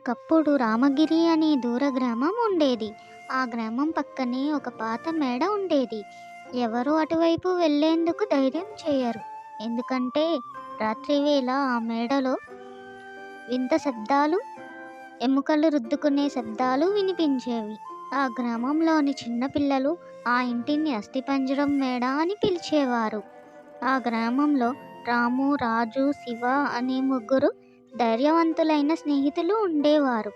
ఒకప్పుడు రామగిరి అనే దూర గ్రామం ఉండేది. ఆ గ్రామం పక్కనే ఒక పాత మేడ ఉండేది. ఎవరు అటువైపు వెళ్ళేందుకు ధైర్యం చేయరు. ఎందుకంటే రాత్రివేళ ఆ మేడలో వింత శబ్దాలు, ఎముకలు రుద్దుకునే శబ్దాలు వినిపించేవి. ఆ గ్రామంలోని చిన్నపిల్లలు ఆ ఇంటిని అస్థిపంజరం మేడ అని పిలిచేవారు. ఆ గ్రామంలో రాము, రాజు, శివ అనే ముగ్గురు ధైర్యవంతులైన స్నేహితులు ఉండేవారు.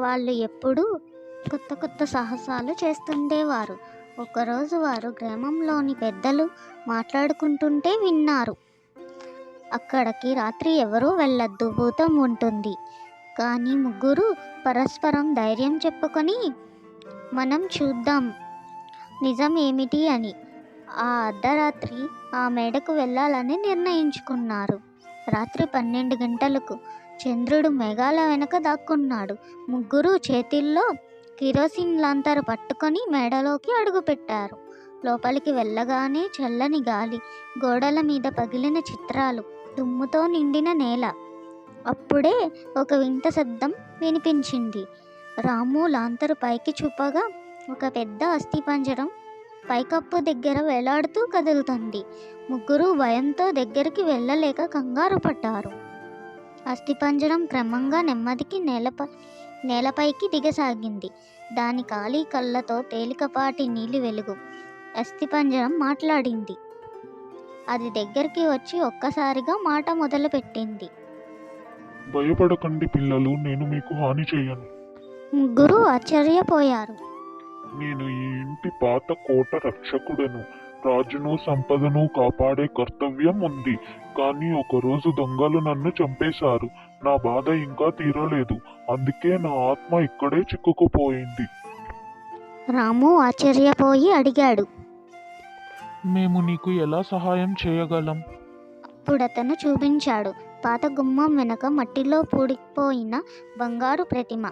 వాళ్ళు ఎప్పుడూ కొత్త కొత్త సాహసాలు చేస్తుండేవారు. ఒకరోజు వారు గ్రామంలోని పెద్దలు మాట్లాడుకుంటుంటే విన్నారు. అక్కడికి రాత్రి ఎవరూ వెళ్ళొద్దు, భూతం ఉంటుంది. కానీ ముగ్గురు పరస్పరం ధైర్యం చెప్పుకొని మనం చూద్దాం నిజం ఏమిటి అని ఆ అర్ధరాత్రి ఆ మేడకు వెళ్ళాలని నిర్ణయించుకున్నారు. రాత్రి 12 గంటలకు చంద్రుడు మేఘాల వెనక దాక్కున్నాడు. ముగ్గురు చేతిల్లో కిరోసిన్ లాంతరు పట్టుకొని మేడలోకి అడుగుపెట్టారు. లోపలికి వెళ్ళగానే చల్లని గాలి, గోడల మీద పగిలిన చిత్రాలు, దుమ్ముతో నిండిన నేల. అప్పుడే ఒక వింత శబ్దం వినిపించింది. రాము లాంతరు పైకి చూపగా ఒక పెద్ద అస్థిపంజరం పైకప్పు దగ్గర వేలాడుతూ కదులుతుంది. ముగ్గురు భయంతో దగ్గరికి వెళ్ళలేక కంగారు పడ్డారు. అస్థిపంజరం క్రమంగా నెమ్మదికి నేలపైకి దిగసాగింది. దాని ఖాళీ కళ్ళతో తేలికపాటి నీలి వెలుగు. అస్థిపంజరం మాట్లాడింది. అది దగ్గరికి వచ్చి ఒక్కసారిగా మాట మొదలుపెట్టింది. భయపడకండి పిల్లలు, నేను మీకు హాని చేయను. ముగ్గురు ఆశ్చర్యపోయారు. నేను ఈ ఇంటి పాత కోట రక్షకుడను. రాజును సంపదను కాపాడే కర్తవ్యం ఉంది. కానీ ఒకరోజు దొంగలు నన్ను చంపేశారు. నా బాధ ఇంకా తీరలేదు. అందుకే నా ఆత్మ ఇక్కడే చిక్కుకుపోయింది. రాము ఆశ్చర్యపోయి అడిగాడు. మేము నీకు ఎలా సహాయం చేయగలం? అప్పుడతను చూపించాడు. పాత గుమ్మం వెనక మట్టిలో పూడిపోయిన బంగారు ప్రతిమ.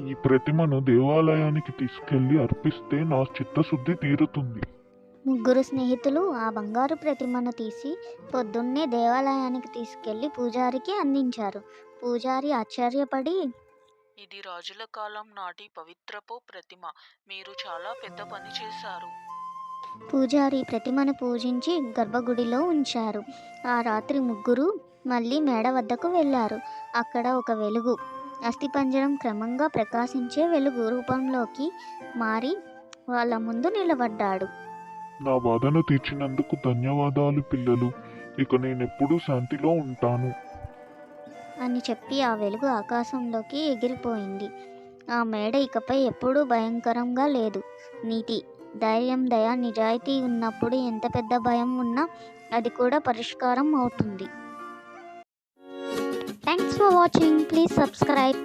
ఈ ప్రతిమను దేవాలయానికి తీసుకెళ్లి అర్పిస్తే నా చిత్తశుద్ధి తీరుతుంది. ముగ్గురు స్నేహితులు ఆ బంగారు ప్రతిమను తీసి పొద్దున్నే దేవాలయానికి తీసుకెళ్లి పూజారికి అందించారు. పూజారి ఆశ్చర్యపడి, ఇది రాజుల కాలం నాటి పవిత్రపు ప్రతిమ. మీరు చాలా పెద్ద పని చేశారు. పూజారి ప్రతిమను పూజించి గర్భగుడిలో ఉంచారు. ఆ రాత్రి ముగ్గురు మళ్ళీ మేడ వద్దకు వెళ్ళారు. అక్కడ ఒక వెలుగు, అస్థిపంజరం క్రమంగా ప్రకాశించే వెలుగు రూపంలోకి మారి వాళ్ళ ముందు నిలబడ్డాడు. నా బాధను తీర్చినందుకు ధన్యవాదాలు పిల్లలు. ఇక నేనెప్పుడూ శాంతిలో ఉంటాను అని చెప్పి ఆ వెలుగు ఆకాశంలోకి ఎగిరిపోయింది. ఆ మేడ ఇకపై ఎప్పుడూ భయంకరంగా లేదు. నీతి, ధైర్యం, దయ, నిజాయితీ ఉన్నప్పుడు ఎంత పెద్ద భయం ఉన్నా అది కూడా పరిష్కారం అవుతుంది. Thanks for watching. Please subscribe.